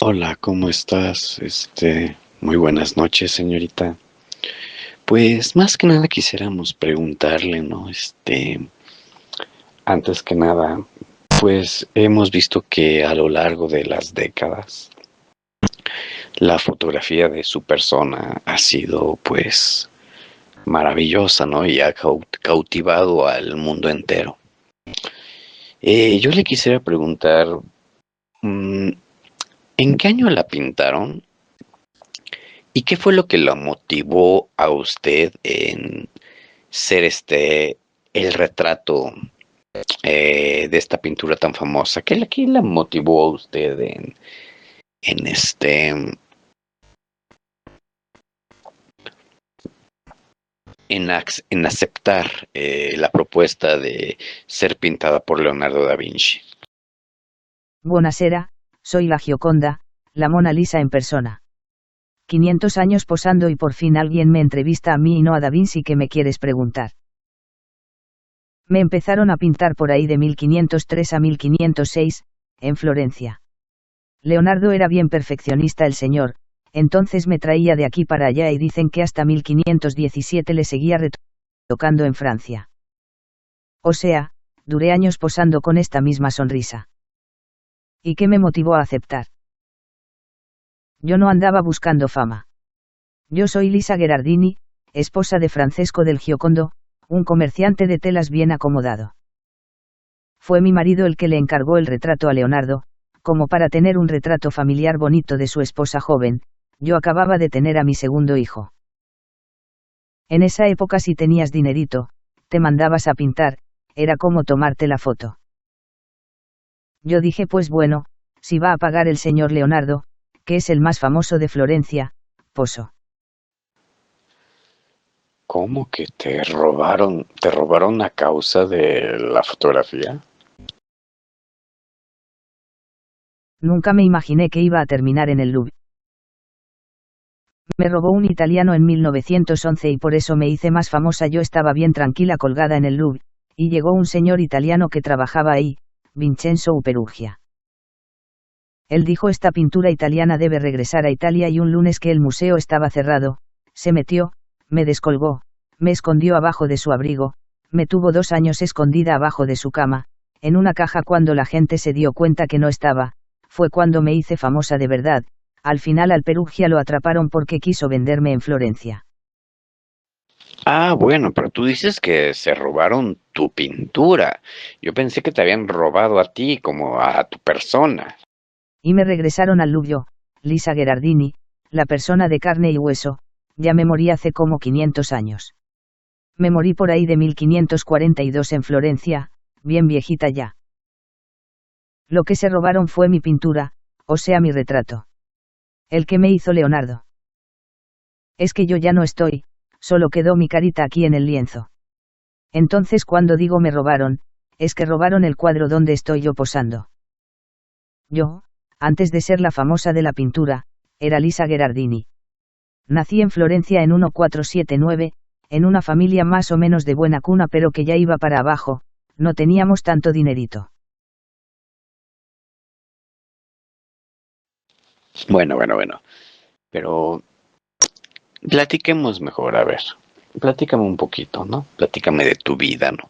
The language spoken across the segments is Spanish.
Hola, ¿cómo estás? Muy buenas noches, señorita. Pues más que nada quisiéramos preguntarle, ¿no? Antes que nada, pues hemos visto que a lo largo de las décadas, la fotografía de su persona ha sido, pues, maravillosa, ¿no? Y ha cautivado al mundo entero. Yo le quisiera preguntar, mm, ¿en qué año la pintaron? ¿Y qué fue lo que la motivó a usted en ser el retrato de esta pintura tan famosa? ¿Qué la motivó a usted en en aceptar la propuesta de ser pintada por Leonardo da Vinci? Buonasera, soy la Gioconda, la Mona Lisa en persona. 500 años posando y por fin alguien me entrevista a mí y no a Da Vinci. ¿Qué me quieres preguntar? Me empezaron a pintar por ahí de 1503 a 1506, en Florencia. Leonardo era bien perfeccionista el señor, entonces me traía de aquí para allá y dicen que hasta 1517 le seguía retocando en Francia. O sea, duré años posando con esta misma sonrisa. ¿Y qué me motivó a aceptar? Yo no andaba buscando fama. Yo soy Lisa Gherardini, esposa de Francesco del Giocondo, un comerciante de telas bien acomodado. Fue mi marido el que le encargó el retrato a Leonardo, como para tener un retrato familiar bonito de su esposa joven. Yo acababa de tener a mi segundo hijo. En esa época si tenías dinerito, te mandabas a pintar, era como tomarte la foto. Yo dije pues bueno, si va a pagar el señor Leonardo, que es el más famoso de Florencia, poso. ¿Cómo que te robaron a causa de la fotografía? Nunca me imaginé que iba a terminar en el Louvre. Me robó un italiano en 1911 y por eso me hice más famosa. Yo estaba bien tranquila colgada en el Louvre, y llegó un señor italiano que trabajaba ahí, Vincenzo Perugia. Él dijo: esta pintura italiana debe regresar a Italia, y un lunes que el museo estaba cerrado, se metió, me descolgó, me escondió abajo de su abrigo, me tuvo 2 años escondida abajo de su cama, en una caja. Cuando la gente se dio cuenta que no estaba, fue cuando me hice famosa de verdad. Al final al Perugia lo atraparon porque quiso venderme en Florencia. Ah, bueno, pero tú dices que se robaron tu pintura. Yo pensé que te habían robado a ti, como a tu persona. Y me regresaron al Louvre yo, Lisa Gherardini, la persona de carne y hueso. Ya me morí hace como 500 años. Me morí por ahí de 1542 en Florencia, bien viejita ya. Lo que se robaron fue mi pintura, o sea mi retrato. El que me hizo Leonardo. Es que yo ya no estoy, solo quedó mi carita aquí en el lienzo. Entonces cuando digo me robaron, es que robaron el cuadro donde estoy yo posando. Yo, antes de ser la famosa de la pintura, era Lisa Gherardini. Nací en Florencia en 1479, en una familia más o menos de buena cuna, pero que ya iba para abajo, no teníamos tanto dinerito. Bueno. Pero platiquemos mejor, a ver. Platícame un poquito, ¿no? Platícame de tu vida, ¿no?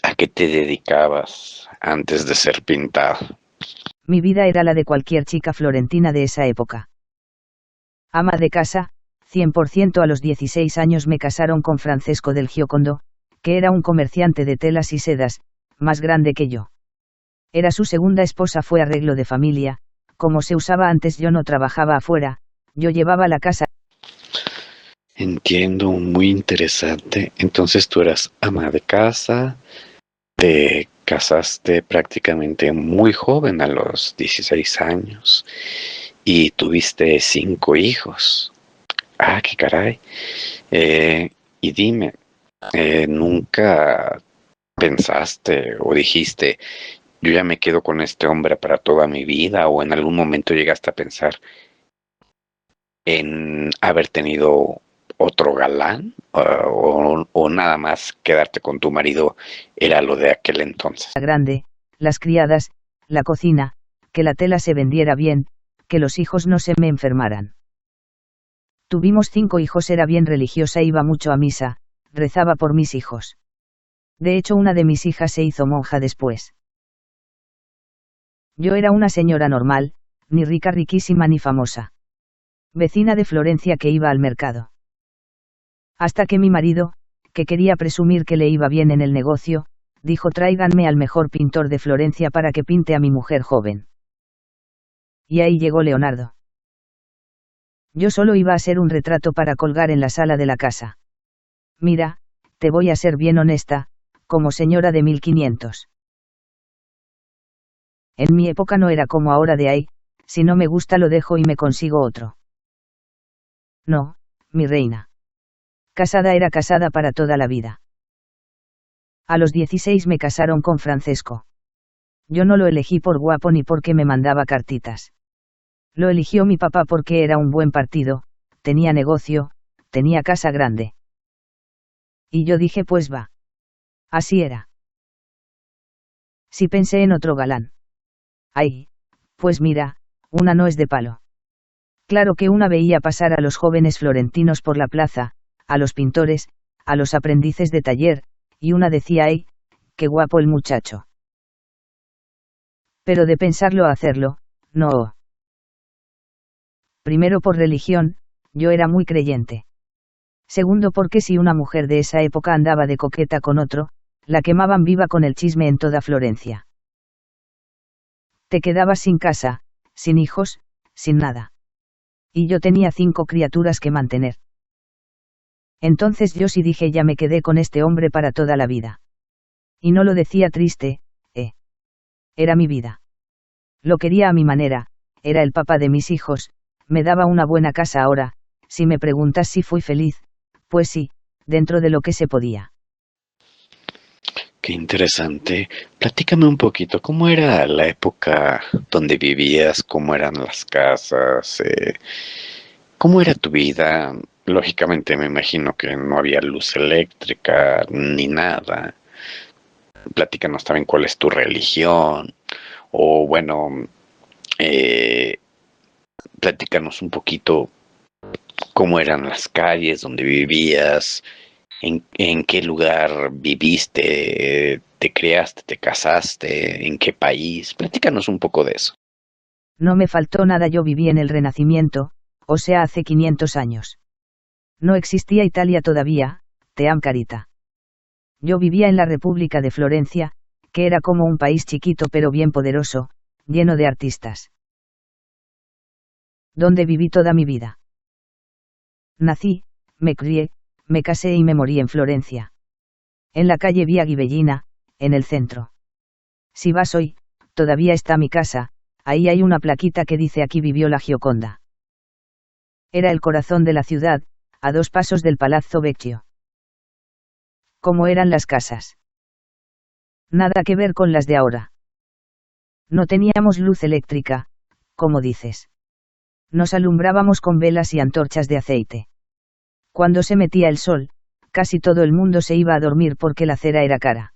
¿A qué te dedicabas antes de ser pintada? Mi vida era la de cualquier chica florentina de esa época. Ama de casa, 100%. A los 16 años me casaron con Francesco del Giocondo, que era un comerciante de telas y sedas, más grande que yo. Era su segunda esposa. Fue arreglo de familia, como se usaba antes. Yo no trabajaba afuera, yo llevaba la casa. Entiendo, muy interesante. Entonces tú eras ama de casa, te casaste prácticamente muy joven, a los 16 años, y tuviste 5 hijos. Ah, qué caray. Y dime, ¿nunca pensaste o dijiste, yo ya me quedo con este hombre para toda mi vida? ¿O en algún momento llegaste a pensar en haber tenido otro galán? O nada más quedarte con tu marido era lo de aquel entonces? Grande, las criadas, la cocina, que la tela se vendiera bien, que los hijos no se me enfermaran. Tuvimos 5 hijos, era bien religiosa, iba mucho a misa, rezaba por mis hijos. De hecho, una de mis hijas se hizo monja después. Yo era una señora normal, ni rica riquísima ni famosa. Vecina de Florencia que iba al mercado. Hasta que mi marido, que quería presumir que le iba bien en el negocio, dijo: tráiganme al mejor pintor de Florencia para que pinte a mi mujer joven. Y ahí llegó Leonardo. Yo solo iba a ser un retrato para colgar en la sala de la casa. Mira, te voy a ser bien honesta, como señora de 1500. En mi época no era como ahora de ahí, si no me gusta lo dejo y me consigo otro. No, mi reina. Casada era casada para toda la vida. A los 16 me casaron con Francesco. Yo no lo elegí por guapo ni porque me mandaba cartitas. Lo eligió mi papá porque era un buen partido, tenía negocio, tenía casa grande. Y yo dije: pues va. Así era. Si pensé en otro galán. Ay, pues mira, una no es de palo. Claro que una veía pasar a los jóvenes florentinos por la plaza, a los pintores, a los aprendices de taller, y una decía: ¡ay, qué guapo el muchacho! Pero de pensarlo a hacerlo, no. Primero por religión, yo era muy creyente. Segundo porque si una mujer de esa época andaba de coqueta con otro, la quemaban viva con el chisme en toda Florencia. Te quedabas sin casa, sin hijos, sin nada. Y yo tenía 5 criaturas que mantener. Entonces yo sí dije: ya me quedé con este hombre para toda la vida. Y no lo decía triste, Era mi vida. Lo quería a mi manera, era el papá de mis hijos, me daba una buena casa. Ahora, si me preguntas si fui feliz, pues sí, dentro de lo que se podía. Qué interesante. Platícame un poquito, ¿cómo era la época donde vivías? ¿Cómo eran las casas? ¿Cómo era tu vida? Lógicamente me imagino que no había luz eléctrica ni nada. Platícanos también cuál es tu religión. O bueno, eh, platícanos un poquito cómo eran las calles donde vivías, en qué lugar viviste, te criaste, te casaste, en qué país. Platícanos un poco de eso. No me faltó nada, yo viví en el Renacimiento, o sea, hace 500 años. No existía Italia todavía, te am carita. Yo vivía en la República de Florencia, que era como un país chiquito pero bien poderoso, lleno de artistas. Donde viví toda mi vida. Nací, me crié, me casé y me morí en Florencia. En la calle Via Ghibellina, en el centro. Si vas hoy, todavía está mi casa, ahí hay una plaquita que dice: aquí vivió la Gioconda. Era el corazón de la ciudad, a 2 pasos del Palazzo Vecchio. ¿Cómo eran las casas? Nada que ver con las de ahora. No teníamos luz eléctrica, como dices. Nos alumbrábamos con velas y antorchas de aceite. Cuando se metía el sol, casi todo el mundo se iba a dormir porque la cera era cara.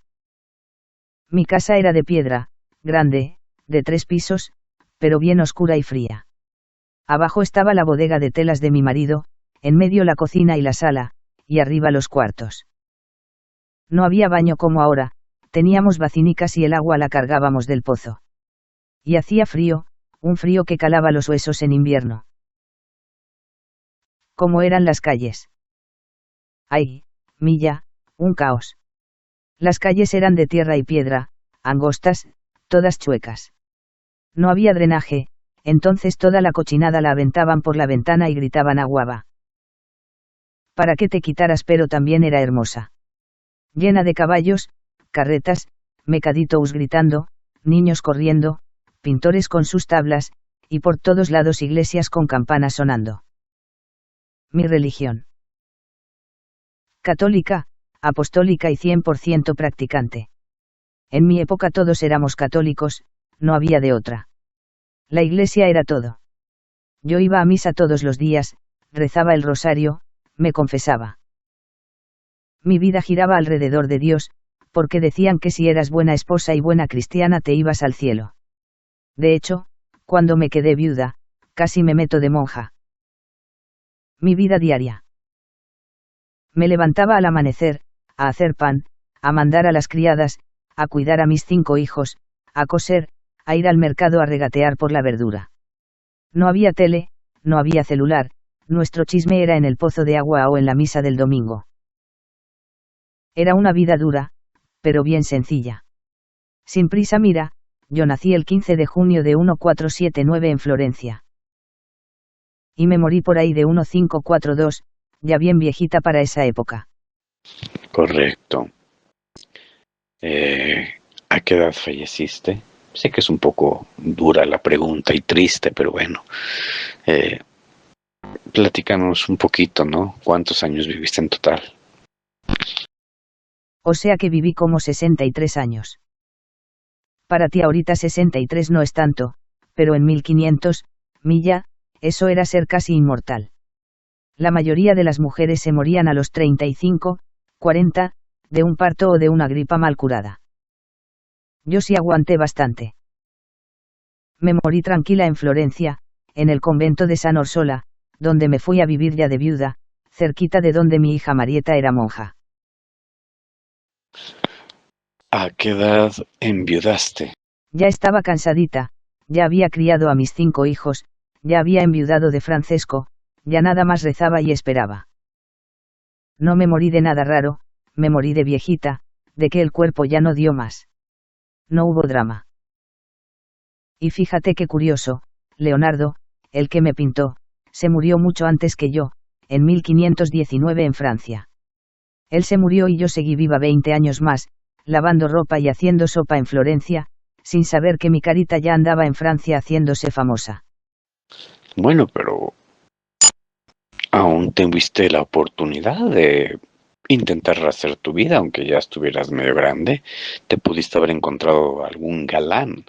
Mi casa era de piedra, grande, de 3 pisos, pero bien oscura y fría. Abajo estaba la bodega de telas de mi marido, en medio la cocina y la sala, y arriba los cuartos. No había baño como ahora, teníamos bacinicas y el agua la cargábamos del pozo. Y hacía frío, un frío que calaba los huesos en invierno. ¿Cómo eran las calles? Ay, milla, un caos. Las calles eran de tierra y piedra, angostas, todas chuecas. No había drenaje, entonces toda la cochinada la aventaban por la ventana y gritaban: agua va. Para que te quitaras, pero también era hermosa. Llena de caballos, carretas, mecaditos gritando, niños corriendo, pintores con sus tablas, y por todos lados iglesias con campanas sonando. Mi religión. Católica, apostólica y 100% practicante. En mi época todos éramos católicos, no había de otra. La iglesia era todo. Yo iba a misa todos los días, rezaba el rosario, me confesaba. Mi vida giraba alrededor de Dios, porque decían que si eras buena esposa y buena cristiana te ibas al cielo. De hecho, Cuando me quedé viuda, casi me meto de monja. Mi vida diaria. Me levantaba al amanecer, a hacer pan, a mandar a las criadas, a cuidar a mis 5 hijos, a coser, a ir al mercado a regatear por la verdura. No había tele, no había celular, nuestro chisme era en el pozo de agua o en la misa del domingo. Era una vida dura, pero bien sencilla. Sin prisa mira, yo nací el 15 de junio de 1479 en Florencia. Y me morí por ahí de 1542, ya bien viejita para esa época. Correcto. ¿A qué edad falleciste? Sé que es un poco dura la pregunta y triste, pero bueno. Platícanos un poquito, ¿no? ¿Cuántos años viviste en total? O sea que viví como 63 años. Para ti ahorita 63 no es tanto, pero en 1500, milla, eso era ser casi inmortal. La mayoría de las mujeres se morían a los 35, 40, de un parto o de una gripa mal curada. Yo sí aguanté bastante. Me morí tranquila en Florencia, en el convento de San Orsola, donde me fui a vivir ya de viuda, cerquita de donde mi hija Marieta era monja. ¿A qué edad enviudaste? Ya estaba cansadita, ya había criado a mis 5 hijos, ya había enviudado de Francesco, ya nada más rezaba y esperaba. No me morí de nada raro, me morí de viejita, de que el cuerpo ya no dio más. No hubo drama. Y fíjate qué curioso, Leonardo, el que me pintó, se murió mucho antes que yo, en 1519 en Francia. Él se murió y yo seguí viva 20 años más, lavando ropa y haciendo sopa en Florencia, sin saber que mi carita ya andaba en Francia haciéndose famosa. Bueno, pero aún tuviste la oportunidad de intentar rehacer tu vida, aunque ya estuvieras medio grande. Te pudiste haber encontrado algún galán.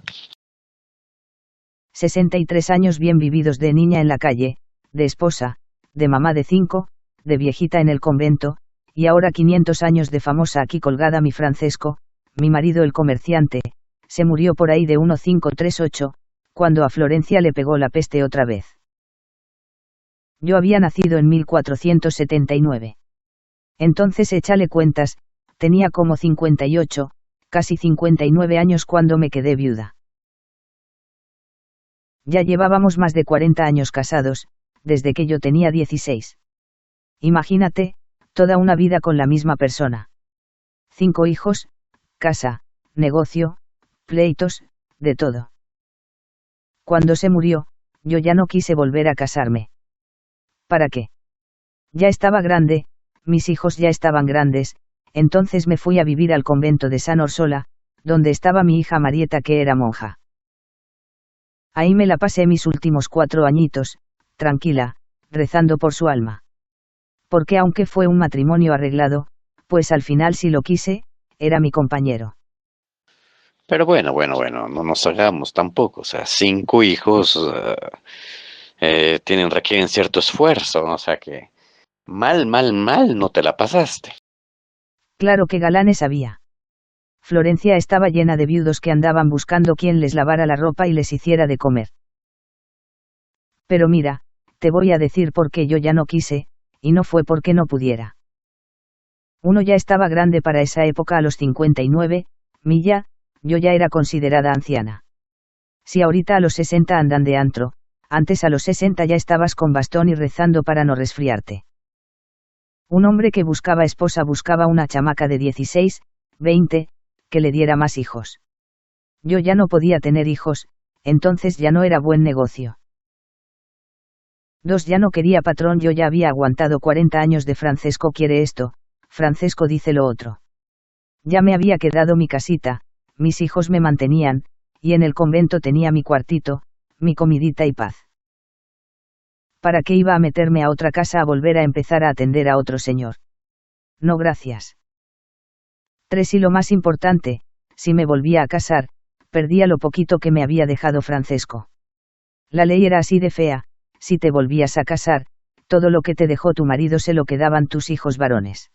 63 años bien vividos de niña en la calle, de esposa, de mamá de 5, de viejita en el convento, y ahora 500 años de famosa aquí colgada mi Francesco, mi marido el comerciante, se murió por ahí de 1538, cuando a Florencia le pegó la peste otra vez. Yo había nacido en 1479. Entonces échale cuentas, tenía como 58, casi 59 años cuando me quedé viuda. Ya llevábamos más de 40 años casados, desde que yo tenía 16. Imagínate, toda una vida con la misma persona. 5 hijos, casa, negocio, pleitos, de todo. Cuando se murió, yo ya no quise volver a casarme. ¿Para qué? Ya estaba grande, mis hijos ya estaban grandes, entonces me fui a vivir al convento de San Orsola, donde estaba mi hija Marieta que era monja. Ahí me la pasé mis últimos 4 añitos, tranquila, rezando por su alma. Porque aunque fue un matrimonio arreglado, pues al final si lo quise, era mi compañero. Pero bueno, no nos hagamos tampoco. O sea, 5 hijos requieren cierto esfuerzo, ¿no? O sea que mal no te la pasaste. Claro que galanes había. Florencia estaba llena de viudos que andaban buscando quien les lavara la ropa y les hiciera de comer. Pero mira, te voy a decir por qué yo ya no quise, y no fue porque no pudiera. Uno ya estaba grande para esa época a los 59, milla, yo ya era considerada anciana. Si ahorita a los 60 andan de antro, antes a los 60 ya estabas con bastón y rezando para no resfriarte. Un hombre que buscaba esposa buscaba una chamaca de 16, 20, que le diera más hijos. Yo ya no podía tener hijos, entonces ya no era buen negocio. 2 ya no quería patrón, yo ya había aguantado 40 años de Francesco quiere esto, Francesco dice lo otro. Ya me había quedado mi casita, mis hijos me mantenían, y en el convento tenía mi cuartito, mi comidita y paz. ¿Para qué iba a meterme a otra casa a volver a empezar a atender a otro señor? No gracias. 3 y lo más importante, si me volvía a casar, perdía lo poquito que me había dejado Francesco. La ley era así de fea, si te volvías a casar, todo lo que te dejó tu marido se lo quedaban tus hijos varones.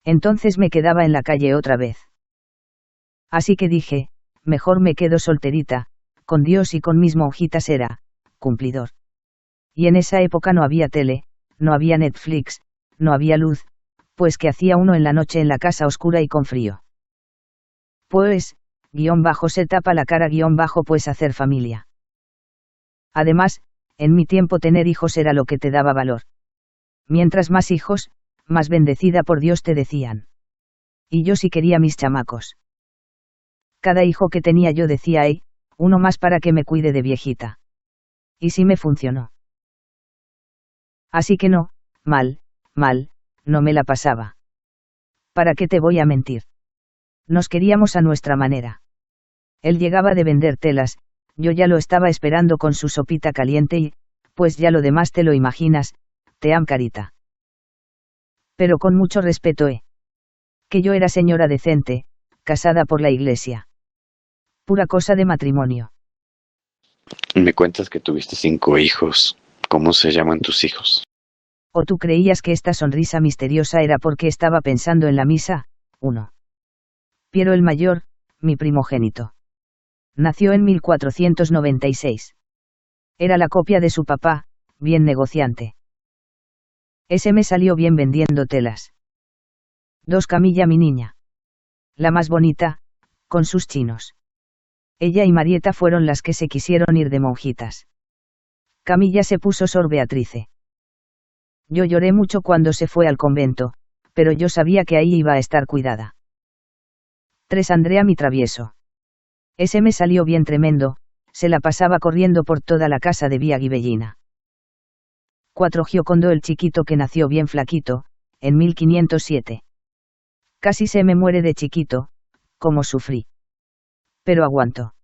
Entonces me quedaba en la calle otra vez. Así que dije, mejor me quedo solterita, con Dios y con mis monjitas era, cumplidor. Y en esa época no había tele, no había Netflix, no había luz, pues ¿qué hacía uno en la noche en la casa oscura y con frío? Pues, se tapa la cara pues hacer familia. Además, en mi tiempo tener hijos era lo que te daba valor. Mientras más hijos, más bendecida por Dios te decían. Y yo sí quería mis chamacos. Cada hijo que tenía yo decía, uno más para que me cuide de viejita. Y sí me funcionó. Así que no, mal, no me la pasaba. ¿Para qué te voy a mentir? Nos queríamos a nuestra manera. Él llegaba de vender telas, yo ya lo estaba esperando con su sopita caliente y, pues ya lo demás te lo imaginas, te am carita. Pero con mucho respeto, que yo era señora decente, casada por la iglesia. Pura cosa de matrimonio. Me cuentas que tuviste 5 hijos. ¿Cómo se llaman tus hijos? ¿O tú creías que esta sonrisa misteriosa era porque estaba pensando en la misa? 1. Piero el mayor, mi primogénito. Nació en 1496. Era la copia de su papá, bien negociante. Ese me salió bien vendiendo telas. 2 Camilla mi niña. La más bonita, con sus chinos. Ella y Marieta fueron las que se quisieron ir de monjitas. Camilla se puso Sor Beatrice. Yo lloré mucho cuando se fue al convento, pero yo sabía que ahí iba a estar cuidada. 3 Andrea mi travieso. Ese me salió bien tremendo, se la pasaba corriendo por toda la casa de Vía Gibellina. 4 Giocondo el chiquito que nació bien flaquito, en 1507. Casi se me muere de chiquito, como sufrí. Pero aguanto.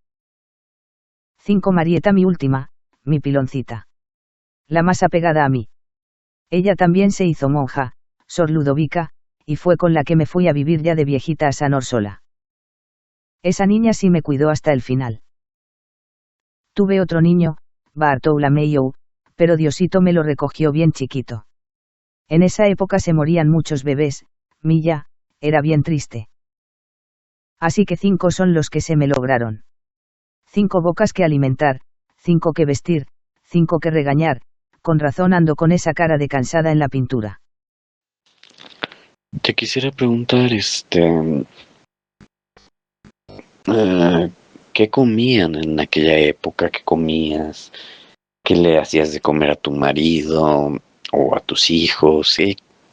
5 Marieta mi última, mi piloncita. La más apegada a mí. Ella también se hizo monja, Sor Ludovica, y fue con la que me fui a vivir ya de viejita a San Orsola. Esa niña sí me cuidó hasta el final. Tuve otro niño, Bartolomeu, pero Diosito me lo recogió bien chiquito. En esa época se morían muchos bebés, Milla, era bien triste. Así que 5 son los que se me lograron. 5 bocas que alimentar, 5 que vestir, 5 que regañar, con razón ando con esa cara de cansada en la pintura. Te quisiera preguntar, ¿qué comían en aquella época? ¿Qué comías? ¿Qué le hacías de comer a tu marido o a tus hijos?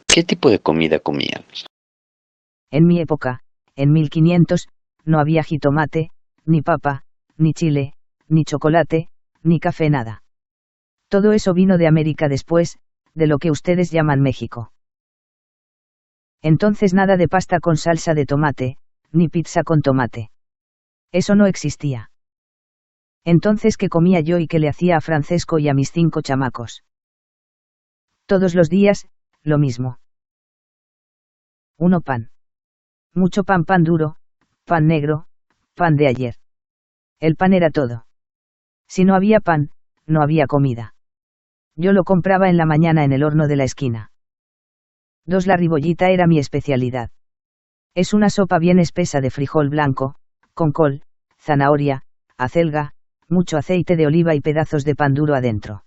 ¿Qué tipo de comida comían? En mi época, en 1500, no había jitomate, ni papa, ni chile, ni chocolate, ni café, nada. Todo eso vino de América después, de lo que ustedes llaman México. Entonces nada de pasta con salsa de tomate, ni pizza con tomate. Eso no existía. Entonces, ¿qué comía yo y qué le hacía a Francesco y a mis 5 chamacos? Todos los días, lo mismo. 1 Pan. Mucho pan, pan duro, pan negro, pan de ayer. El pan era todo. Si no había pan, no había comida. Yo lo compraba en la mañana en el horno de la esquina. 2 La ribollita era mi especialidad. Es una sopa bien espesa de frijol blanco, con col, zanahoria, acelga, mucho aceite de oliva y pedazos de pan duro adentro.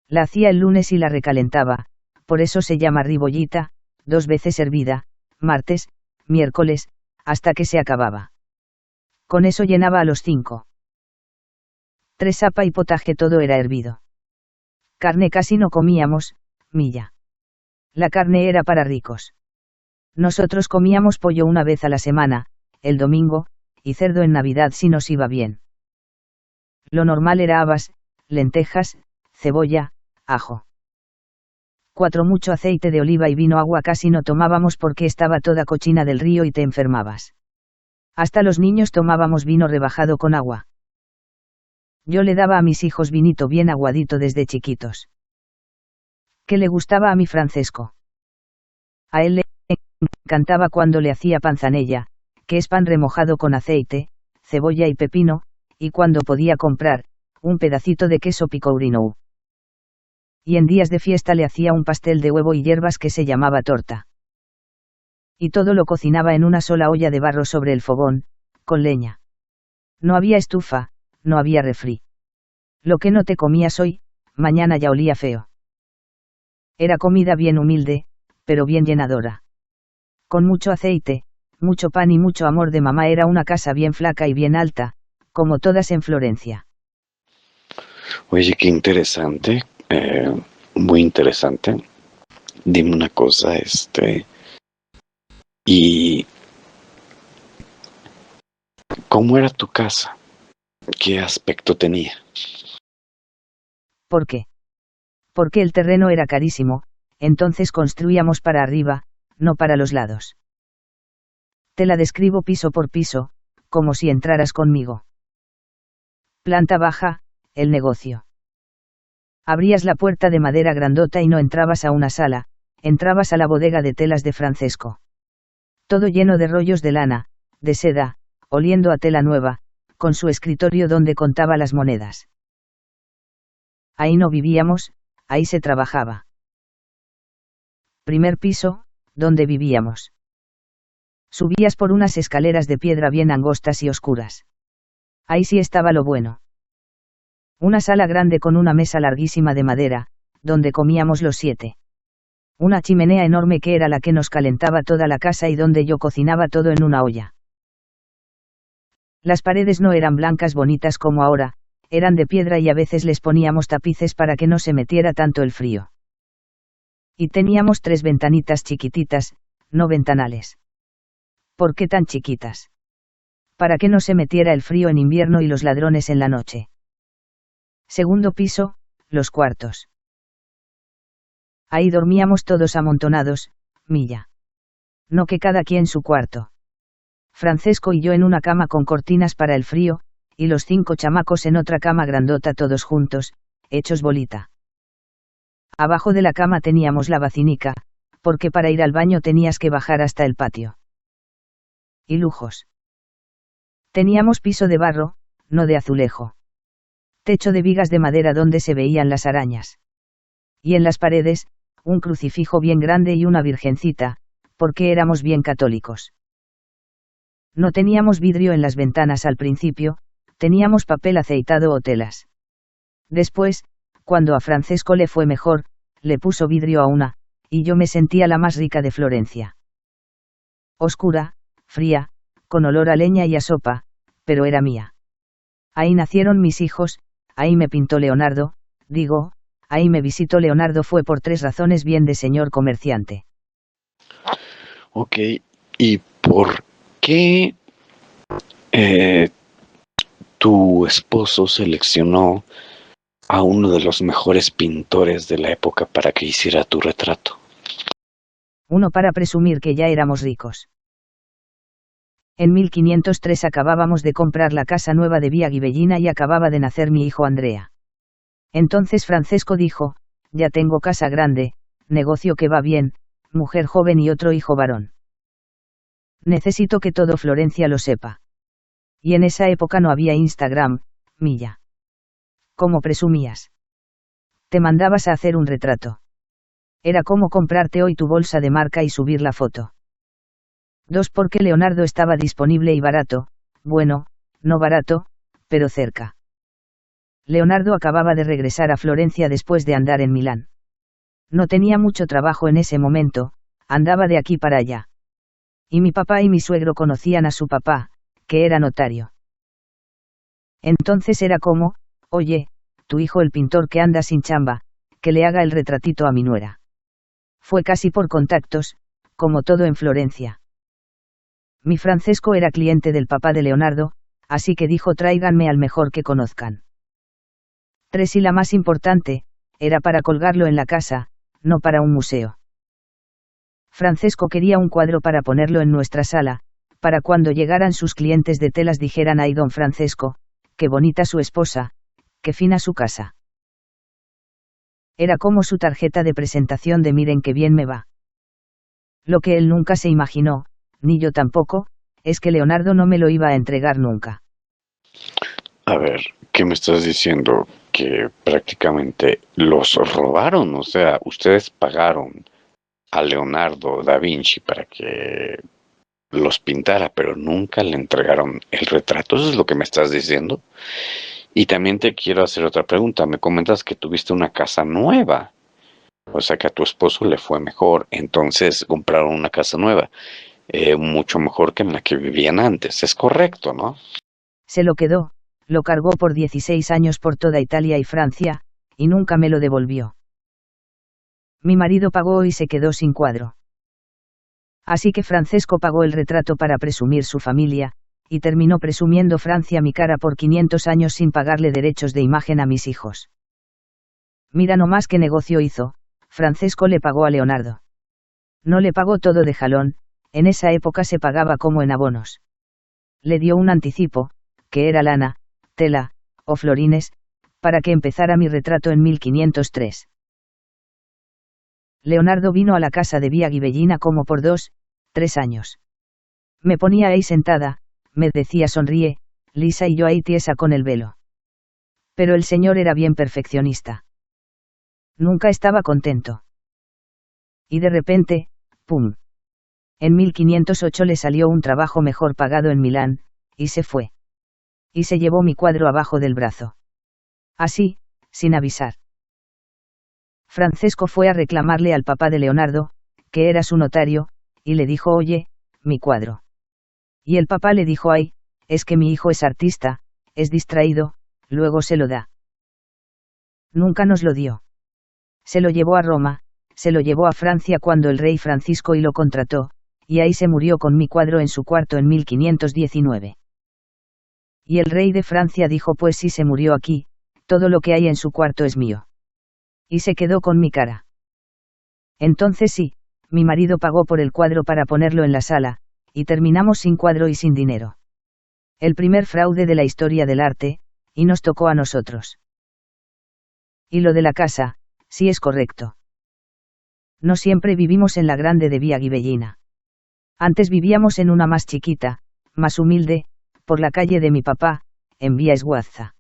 La hacía el lunes y la recalentaba, por eso se llama ribollita, 2 veces hervida, martes, miércoles, hasta que se acababa. Con eso llenaba a los 5. 3 Sapa y potaje, todo era hervido. Carne casi no comíamos, Milla. La carne era para ricos. Nosotros comíamos pollo una vez a la semana, el domingo, y cerdo en Navidad si nos iba bien. Lo normal era habas, lentejas, cebolla, ajo. 4 Mucho aceite de oliva y vino. Agua casi no tomábamos porque estaba toda cochina del río y te enfermabas. Hasta los niños tomábamos vino rebajado con agua. Yo le daba a mis hijos vinito bien aguadito desde chiquitos. ¿Qué le gustaba a mi Francesco? A él le encantaba cuando le hacía panzanella, que es pan remojado con aceite, cebolla y pepino, y cuando podía comprar, un pedacito de queso picourino. Y en días de fiesta le hacía un pastel de huevo y hierbas que se llamaba torta. Y todo lo cocinaba en una sola olla de barro sobre el fogón, con leña. No había estufa, no había refri. Lo que no te comías hoy, mañana ya olía feo. Era comida bien humilde, pero bien llenadora. Con mucho aceite, mucho pan y mucho amor de mamá. Era una casa bien flaca y bien alta, como todas en Florencia. Oye, qué interesante, muy interesante. Dime una cosa, ¿y cómo era tu casa? ¿Qué aspecto tenía? ¿Por qué? Porque el terreno era carísimo, entonces construíamos para arriba, no para los lados. Te la describo piso por piso, como si entraras conmigo. Planta baja, el negocio. Abrías la puerta de madera grandota y no entrabas a una sala, entrabas a la bodega de telas de Francesco. Todo lleno de rollos de lana, de seda, oliendo a tela nueva, con su escritorio donde contaba las monedas. Ahí no vivíamos, ahí se trabajaba. Primer piso, donde vivíamos. Subías por unas escaleras de piedra bien angostas y oscuras. Ahí sí estaba lo bueno. Una sala grande con una mesa larguísima de madera, donde comíamos los 7. Una chimenea enorme que era la que nos calentaba toda la casa y donde yo cocinaba todo en una olla. Las paredes no eran blancas bonitas como ahora, eran de piedra y a veces les poníamos tapices para que no se metiera tanto el frío. Y teníamos 3 ventanitas chiquititas, no ventanales. ¿Por qué tan chiquitas? Para que no se metiera el frío en invierno y los ladrones en la noche. Segundo piso, los cuartos. Ahí dormíamos todos amontonados, Milla. No que cada quien su cuarto. Francesco y yo en una cama con cortinas para el frío, y los 5 chamacos en otra cama grandota todos juntos, hechos bolita. Abajo de la cama teníamos la vacinica, porque para ir al baño tenías que bajar hasta el patio. Y lujos. Teníamos piso de barro, no de azulejo. Techo de vigas de madera donde se veían las arañas. Y en las paredes, un crucifijo bien grande y una virgencita, porque éramos bien católicos. No teníamos vidrio en las ventanas al principio, teníamos papel aceitado o telas. Después, cuando a Francesco le fue mejor, le puso vidrio a una, y yo me sentía la más rica de Florencia. Oscura, fría, con olor a leña y a sopa, pero era mía. Ahí nacieron mis hijos, ahí me pintó Leonardo, digo, ahí me visitó Leonardo. Fue por 3 razones bien de señor comerciante. Ok, ¿y por qué tu esposo seleccionó a uno de los mejores pintores de la época para que hiciera tu retrato? Uno, para presumir que ya éramos ricos. En 1503 acabábamos de comprar la casa nueva de Via Ghibellina y acababa de nacer mi hijo Andrea. Entonces Francesco dijo, ya tengo casa grande, negocio que va bien, mujer joven y otro hijo varón. Necesito que todo Florencia lo sepa. Y en esa época no había Instagram, Milla. ¿Cómo presumías? Te mandabas a hacer un retrato. Era como comprarte hoy tu bolsa de marca y subir la foto. 2, porque Leonardo estaba disponible y barato, bueno, no barato, pero cerca. Leonardo acababa de regresar a Florencia después de andar en Milán. No tenía mucho trabajo en ese momento, andaba de aquí para allá. Y mi papá y mi suegro conocían a su papá, que era notario. Entonces era como, oye, tu hijo el pintor que anda sin chamba, que le haga el retratito a mi nuera. Fue casi por contactos, como todo en Florencia. Mi Francesco era cliente del papá de Leonardo, así que dijo tráiganme al mejor que conozcan. 3, y la más importante, era para colgarlo en la casa, no para un museo. Francesco quería un cuadro para ponerlo en nuestra sala, para cuando llegaran sus clientes de telas dijeran ay don Francesco, qué bonita su esposa, qué fina su casa. Era como su tarjeta de presentación de miren qué bien me va. Lo que él nunca se imaginó, ni yo tampoco, es que Leonardo no me lo iba a entregar nunca. A ver, ¿qué me estás diciendo? Que prácticamente los robaron, o sea, ustedes pagaron a Leonardo da Vinci para que los pintara, pero nunca le entregaron el retrato. ¿Eso es lo que me estás diciendo? Y también te quiero hacer otra pregunta. Me comentas que tuviste una casa nueva, o sea que a tu esposo le fue mejor, entonces compraron una casa nueva, mucho mejor que en la que vivían antes. Es correcto, ¿no? Se lo quedó, lo cargó por 16 años por toda Italia y Francia, y nunca me lo devolvió. Mi marido pagó y se quedó sin cuadro. Así que Francesco pagó el retrato para presumir su familia, y terminó presumiendo Francia mi cara por 500 años sin pagarle derechos de imagen a mis hijos. Mira nomás qué negocio hizo, Francesco le pagó a Leonardo. No le pagó todo de jalón, en esa época se pagaba como en abonos. Le dio un anticipo, que era lana, tela, o florines, para que empezara mi retrato en 1503. Leonardo vino a la casa de Via Ghibellina como por 3 años. Me ponía ahí sentada, me decía sonríe, Lisa y yo ahí tiesa con el velo. Pero el señor era bien perfeccionista. Nunca estaba contento. Y de repente, ¡pum! En 1508 le salió un trabajo mejor pagado en Milán, y se fue. Y se llevó mi cuadro abajo del brazo. Así, sin avisar. Francesco fue a reclamarle al papá de Leonardo, que era su notario, y le dijo oye, mi cuadro. Y el papá le dijo ay, es que mi hijo es artista, es distraído, luego se lo da. Nunca nos lo dio. Se lo llevó a Roma, se lo llevó a Francia cuando el rey Francisco I lo contrató, y ahí se murió con mi cuadro en su cuarto en 1519. Y el rey de Francia dijo pues si se murió aquí, todo lo que hay en su cuarto es mío. Y se quedó con mi cara. Entonces sí, mi marido pagó por el cuadro para ponerlo en la sala, y terminamos sin cuadro y sin dinero. El primer fraude de la historia del arte, y nos tocó a nosotros. Y lo de la casa, sí es correcto. No siempre vivimos en la grande de Via Ghibellina. Antes vivíamos en una más chiquita, más humilde, por la calle de mi papá, en Via Sguazza.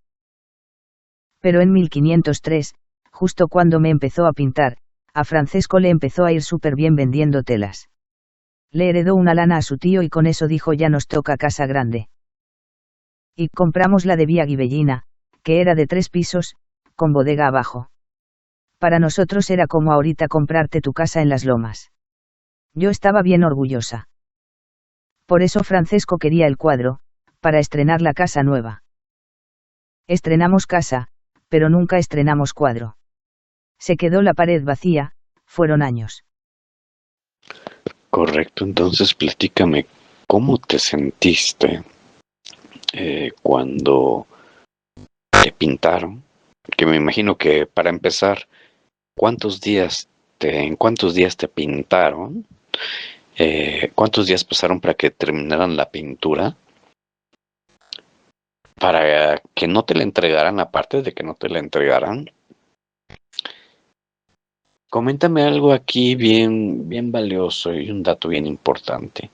Pero en 1503, justo cuando me empezó a pintar, a Francesco le empezó a ir súper bien vendiendo telas. Le heredó una lana a su tío y con eso dijo ya nos toca casa grande. Y compramos la de Via Ghibellina, que era de 3 pisos, con bodega abajo. Para nosotros era como ahorita comprarte tu casa en las Lomas. Yo estaba bien orgullosa. Por eso Francesco quería el cuadro, para estrenar la casa nueva. Estrenamos casa, pero nunca estrenamos cuadro. Se quedó la pared vacía, fueron años. Correcto, entonces platícame, ¿cómo te sentiste cuando te pintaron? Que me imagino que para empezar, ¿en cuántos días te pintaron? ¿Cuántos días pasaron para que terminaran la pintura? Para que no te la entregaran, aparte de que no te la entregaran. Coméntame algo aquí bien valioso y un dato bien importante.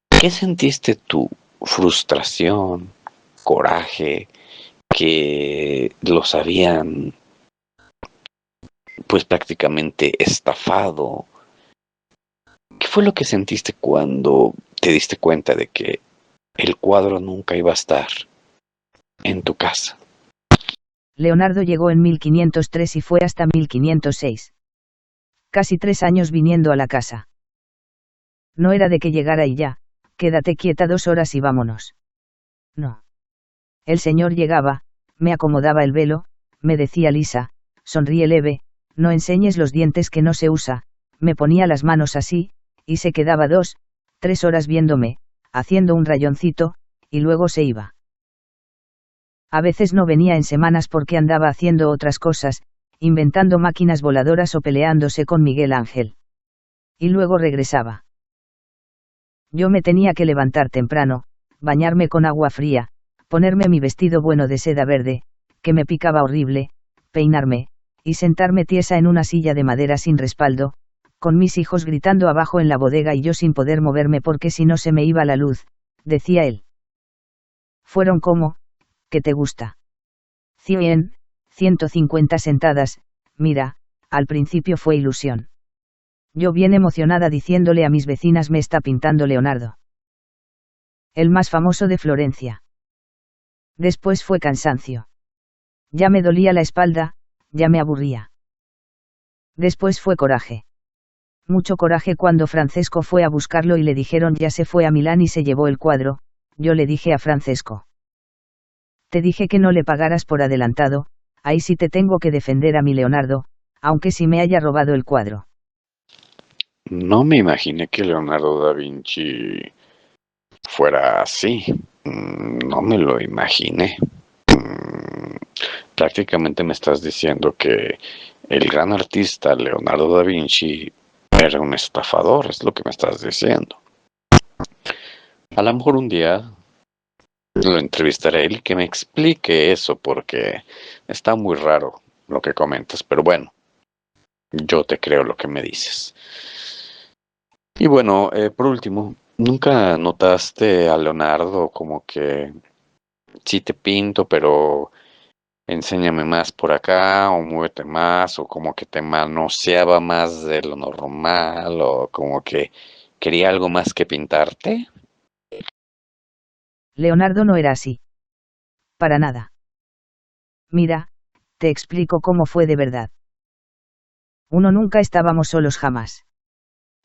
¿Qué sentiste tú? ¿Frustración? ¿Coraje? ¿Que los habían pues prácticamente estafado? ¿Qué fue lo que sentiste cuando te diste cuenta de que el cuadro nunca iba a estar en tu casa? Leonardo llegó en 1503 y fue hasta 1506. Casi 3 años viniendo a la casa. No era de que llegara y ya, quédate quieta 2 horas y vámonos. No. El señor llegaba, me acomodaba el velo, me decía Lisa, sonríe leve, no enseñes los dientes que no se usa, me ponía las manos así, y se quedaba 2, 3 horas viéndome, haciendo un rayoncito, y luego se iba. A veces no venía en semanas porque andaba haciendo otras cosas, inventando máquinas voladoras o peleándose con Miguel Ángel. Y luego regresaba. Yo me tenía que levantar temprano, bañarme con agua fría, ponerme mi vestido bueno de seda verde, que me picaba horrible, peinarme, y sentarme tiesa en una silla de madera sin respaldo, con mis hijos gritando abajo en la bodega y yo sin poder moverme porque si no se me iba la luz, decía él. Fueron como, ¿qué te gusta? 100, 150 sentadas, mira, al principio fue ilusión. Yo bien emocionada diciéndole a mis vecinas me está pintando Leonardo. El más famoso de Florencia. Después fue cansancio. Ya me dolía la espalda, ya me aburría. Después fue coraje. Mucho coraje cuando Francesco fue a buscarlo y le dijeron ya se fue a Milán y se llevó el cuadro. Yo le dije a Francesco. Te dije que no le pagaras por adelantado, ahí sí te tengo que defender a mi Leonardo, aunque sí me haya robado el cuadro. No me imaginé que Leonardo da Vinci fuera así. No me lo imaginé. Prácticamente me estás diciendo que el gran artista Leonardo da Vinci era un estafador, es lo que me estás diciendo. A lo mejor un día lo entrevistaré a él y que me explique eso porque está muy raro lo que comentas, pero bueno, yo te creo lo que me dices. Y bueno, por último, ¿nunca notaste a Leonardo como que sí te pinto, pero enséñame más por acá, o muévete más, o como que te manoseaba más de lo normal, o como que quería algo más que pintarte? Leonardo no era así. Para nada. Mira, te explico cómo fue de verdad. Uno nunca estábamos solos jamás.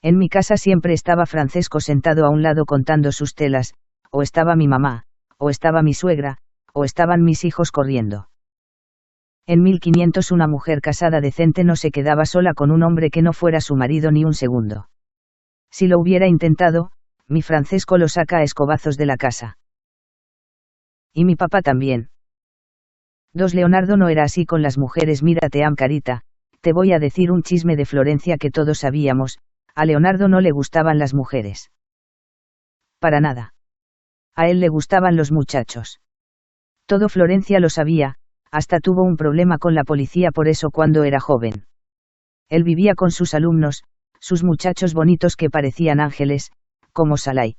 En mi casa siempre estaba Francesco sentado a un lado contando sus telas, o estaba mi mamá, o estaba mi suegra, o estaban mis hijos corriendo. En 1500 una mujer casada decente no se quedaba sola con un hombre que no fuera su marido ni un segundo. Si lo hubiera intentado, mi Francesco lo saca a escobazos de la casa. Y mi papá también. Leonardo no era así con las mujeres. Mírate, Carita, te voy a decir un chisme de Florencia que todos sabíamos, a Leonardo no le gustaban las mujeres. Para nada. A él le gustaban los muchachos. Todo Florencia lo sabía, hasta tuvo un problema con la policía por eso cuando era joven. Él vivía con sus alumnos, sus muchachos bonitos que parecían ángeles, como Salai.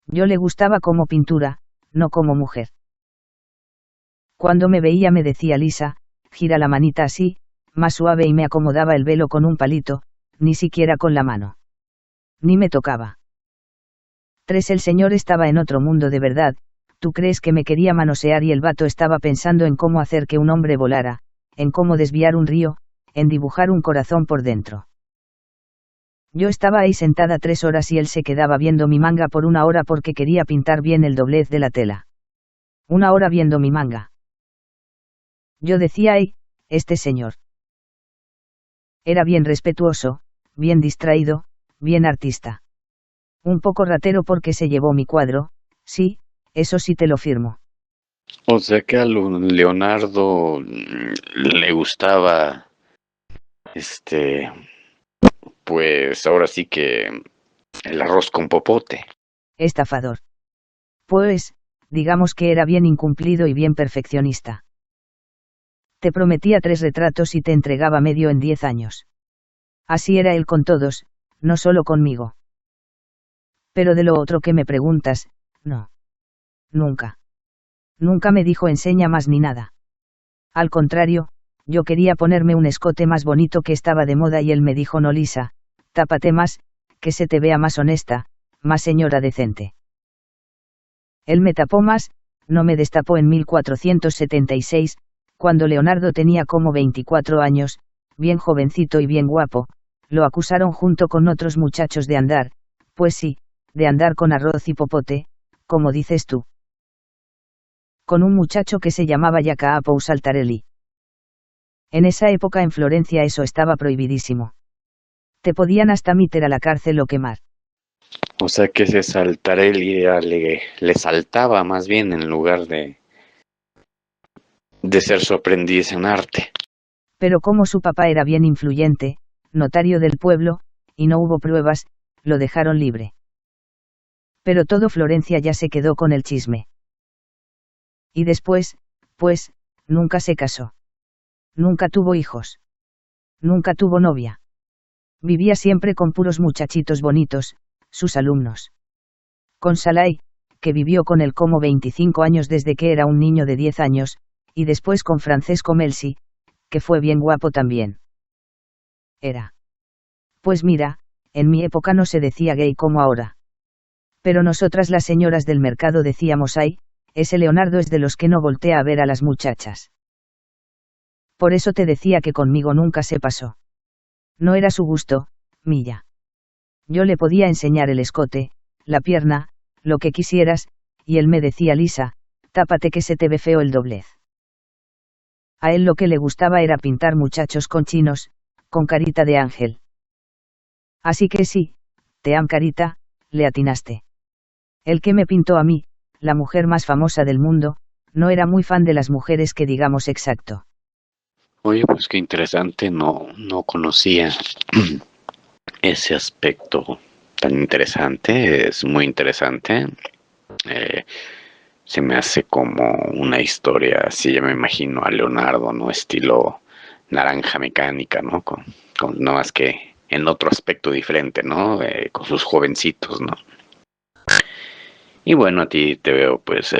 Yo le gustaba como pintura, no como mujer. Cuando me veía me decía Lisa, gira la manita así, más suave y me acomodaba el velo con un palito, ni siquiera con la mano. Ni me tocaba. El señor estaba en otro mundo de verdad. ¿Tú crees que me quería manosear y el vato estaba pensando en cómo hacer que un hombre volara, en cómo desviar un río, en dibujar un corazón por dentro? Yo estaba ahí sentada 3 horas y él se quedaba viendo mi manga por 1 hora porque quería pintar bien el doblez de la tela. 1 hora viendo mi manga. Yo decía, ¡ay, este señor! Era bien respetuoso, bien distraído, bien artista. Un poco ratero porque se llevó mi cuadro, sí, eso sí te lo firmo. O sea que a Leonardo le gustaba, pues ahora sí que el arroz con popote. Estafador. Pues, digamos que era bien incumplido y bien perfeccionista. Te prometía 3 retratos y te entregaba medio en 10 años. Así era él con todos, no solo conmigo. Pero de lo otro que me preguntas, no. Nunca. Nunca me dijo enseña más ni nada. Al contrario, yo quería ponerme un escote más bonito que estaba de moda y él me dijo no Lisa, tápate más, que se te vea más honesta, más señora decente. Él me tapó más, no me destapó en 1476, cuando Leonardo tenía como 24 años, bien jovencito y bien guapo, lo acusaron junto con otros muchachos de andar, pues sí, de andar con arroz y popote, como dices tú. Con un muchacho que se llamaba Jacopo Saltarelli. En esa época en Florencia eso estaba prohibidísimo. Te podían hasta meter a la cárcel o quemar. O sea que ese Saltarelli le saltaba más bien en lugar de ser su aprendiz en arte. Pero como su papá era bien influyente, notario del pueblo, y no hubo pruebas, lo dejaron libre. Pero todo Florencia ya se quedó con el chisme. Y después, pues, nunca se casó. Nunca tuvo hijos. Nunca tuvo novia. Vivía siempre con puros muchachitos bonitos, sus alumnos. Con Salai, que vivió con él como 25 años desde que era un niño de 10 años, y después con Francesco Melzi, que fue bien guapo también. Era. Pues mira, en mi época no se decía gay como ahora. Pero nosotras las señoras del mercado decíamos: ay, ese Leonardo es de los que no voltea a ver a las muchachas. Por eso te decía que conmigo nunca se pasó. No era su gusto, Milla. Yo le podía enseñar el escote, la pierna, lo que quisieras, y él me decía: Lisa, tápate que se te ve feo el doblez. A él lo que le gustaba era pintar muchachos con chinos, con carita de ángel. Así que sí, te am carita, le atinaste. El que me pintó a mí, la mujer más famosa del mundo, no era muy fan de las mujeres que digamos exacto. Oye, pues qué interesante, no conocía ese aspecto tan interesante, es muy interesante. Eh, Se me hace como una historia, así ya me imagino a Leonardo, ¿no? Estilo Naranja Mecánica, ¿no? No más que en otro aspecto diferente, ¿no? Con sus jovencitos, ¿no? Y bueno, a ti te veo pues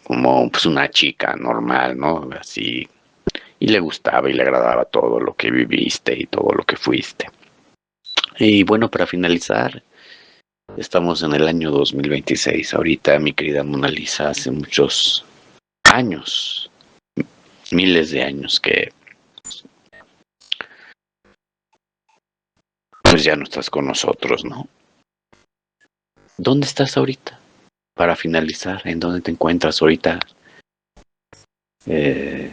como pues una chica normal, ¿no? Así, y le gustaba y le agradaba todo lo que viviste y todo lo que fuiste. Y bueno, para finalizar, estamos en el año 2026. Ahorita, mi querida Mona Lisa, hace muchos años, miles de años que pues ya no estás con nosotros, ¿no? ¿Dónde estás ahorita? Para finalizar, ¿en dónde te encuentras ahorita? Eh,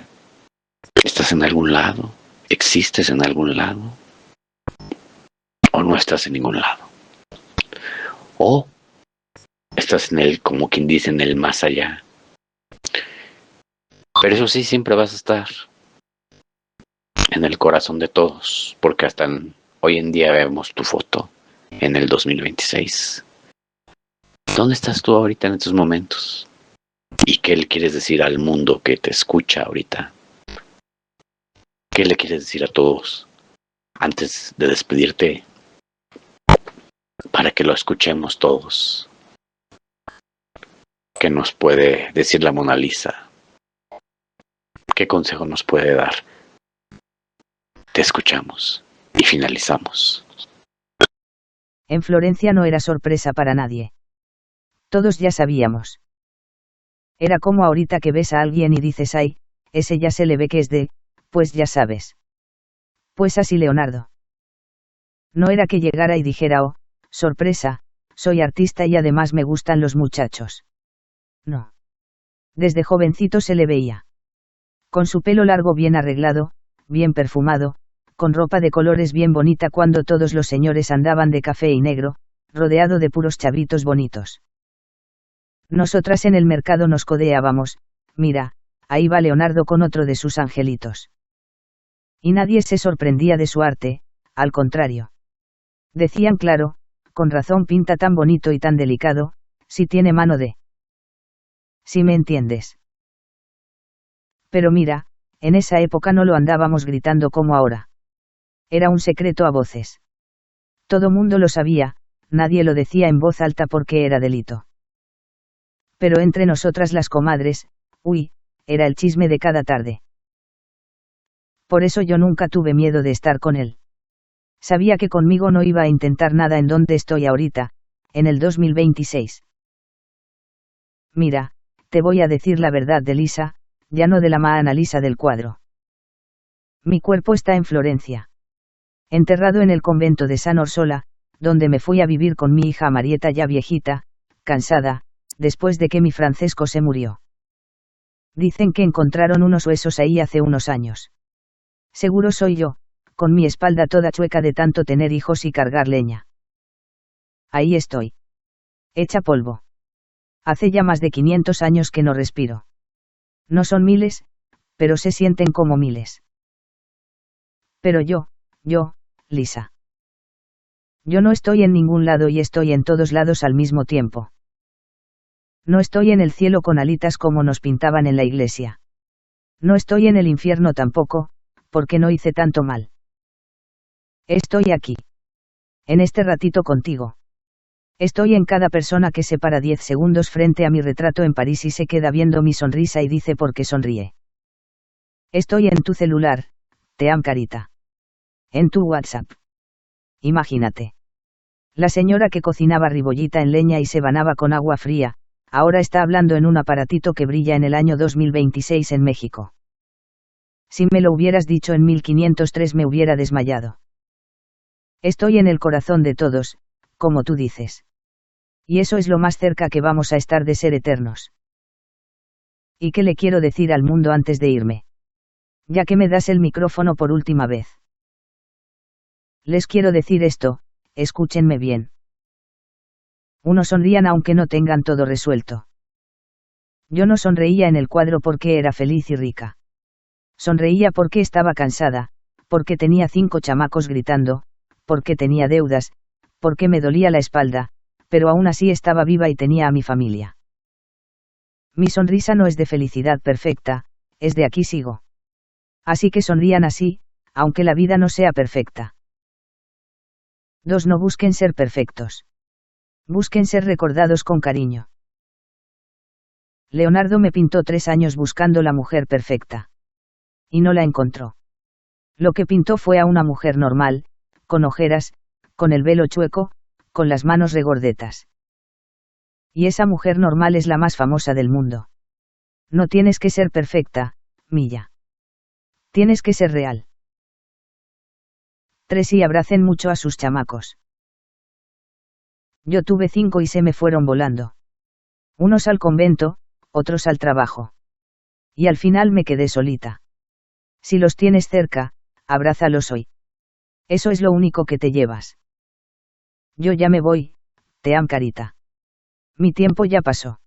¿Estás en algún lado? ¿Existes en algún lado? ¿O no estás en ningún lado? ¿O estás en el, como quien dice, en el más allá? Pero eso sí, siempre vas a estar en el corazón de todos, porque hasta hoy en día vemos tu foto en el 2026. ¿Dónde estás tú ahorita en estos momentos? ¿Y qué le quieres decir al mundo que te escucha ahorita? ¿Qué le quieres decir a todos antes de despedirte para que lo escuchemos todos? ¿Qué nos puede decir la Mona Lisa? ¿Qué consejo nos puede dar? Te escuchamos y finalizamos. En Florencia no era sorpresa para nadie. Todos ya sabíamos. Era como ahorita que ves a alguien y dices: ay, ese ya se le ve que es de, pues ya sabes. Pues así Leonardo. No era que llegara y dijera: oh, sorpresa, soy artista y además me gustan los muchachos. No. Desde jovencito se le veía. Con su pelo largo bien arreglado, bien perfumado, con ropa de colores bien bonita cuando todos los señores andaban de café y negro, rodeado de puros chavitos bonitos. Nosotras en el mercado nos codeábamos: mira, ahí va Leonardo con otro de sus angelitos. Y nadie se sorprendía de su arte, al contrario. Decían: claro, con razón pinta tan bonito y tan delicado, si tiene mano de... Si me entiendes. Pero mira, en esa época no lo andábamos gritando como ahora. Era un secreto a voces. Todo mundo lo sabía, nadie lo decía en voz alta porque era delito. Pero entre nosotras las comadres, uy, era el chisme de cada tarde. Por eso yo nunca tuve miedo de estar con él. Sabía que conmigo no iba a intentar nada en donde estoy ahorita, en el 2026. Mira, te voy a decir la verdad de Lisa, ya no de la Ana Lisa del cuadro. Mi cuerpo está en Florencia. Enterrado en el convento de San Orsola, donde me fui a vivir con mi hija Marieta ya viejita, cansada, después de que mi Francesco se murió. Dicen que encontraron unos huesos ahí hace unos años. Seguro soy yo, con mi espalda toda chueca de tanto tener hijos y cargar leña. Ahí estoy. Hecha polvo. Hace ya más de 500 años que no respiro. No son miles, pero se sienten como miles. Pero yo, Lisa. Yo no estoy en ningún lado y estoy en todos lados al mismo tiempo. No estoy en el cielo con alitas como nos pintaban en la iglesia. No estoy en el infierno tampoco, porque no hice tanto mal. Estoy aquí. En este ratito contigo. Estoy en cada persona que se para 10 segundos frente a mi retrato en París y se queda viendo mi sonrisa y dice por qué sonríe. Estoy en tu celular, te am carita. En tu WhatsApp. Imagínate. La señora que cocinaba ribollita en leña y se banaba con agua fría, ahora está hablando en un aparatito que brilla en el año 2026 en México. Si me lo hubieras dicho en 1503 me hubiera desmayado. Estoy en el corazón de todos, como tú dices. Y eso es lo más cerca que vamos a estar de ser eternos. ¿Y qué le quiero decir al mundo antes de irme? Ya que me das el micrófono por última vez. Les quiero decir esto, escúchenme bien. Uno sonrían aunque no tengan todo resuelto. Yo no sonreía en el cuadro porque era feliz y rica. Sonreía porque estaba cansada, porque tenía 5 chamacos gritando, porque tenía deudas, porque me dolía la espalda, pero aún así estaba viva y tenía a mi familia. Mi sonrisa no es de felicidad perfecta, es de aquí sigo. Así que sonrían así, aunque la vida no sea perfecta. 2. No busquen ser perfectos. Busquen ser recordados con cariño. Leonardo me pintó 3 años buscando la mujer perfecta. Y no la encontró. Lo que pintó fue a una mujer normal, con ojeras, con el velo chueco, con las manos regordetas. Y esa mujer normal es la más famosa del mundo. No tienes que ser perfecta, Milla. Tienes que ser real. 3. Y abracen mucho a sus chamacos. Yo tuve 5 y se me fueron volando. Unos al convento, otros al trabajo. Y al final me quedé solita. Si los tienes cerca, abrázalos hoy. Eso es lo único que te llevas. Yo ya me voy, te amo carita. Mi tiempo ya pasó.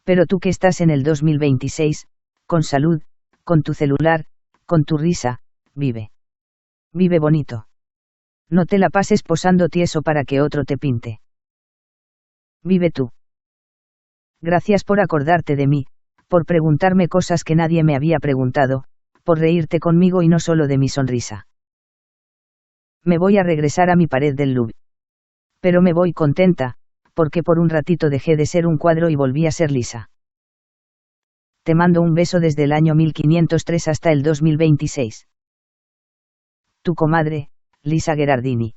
Pero tú que estás en el 2026, con salud, con tu celular, con tu risa, vive. Vive bonito. No te la pases posando tieso para que otro te pinte. Vive tú. Gracias por acordarte de mí, por preguntarme cosas que nadie me había preguntado, por reírte conmigo y no solo de mi sonrisa. Me voy a regresar a mi pared del Louvre. Pero me voy contenta, porque por un ratito dejé de ser un cuadro y volví a ser Lisa. Te mando un beso desde el año 1503 hasta el 2026. Tu comadre, Lisa Gherardini.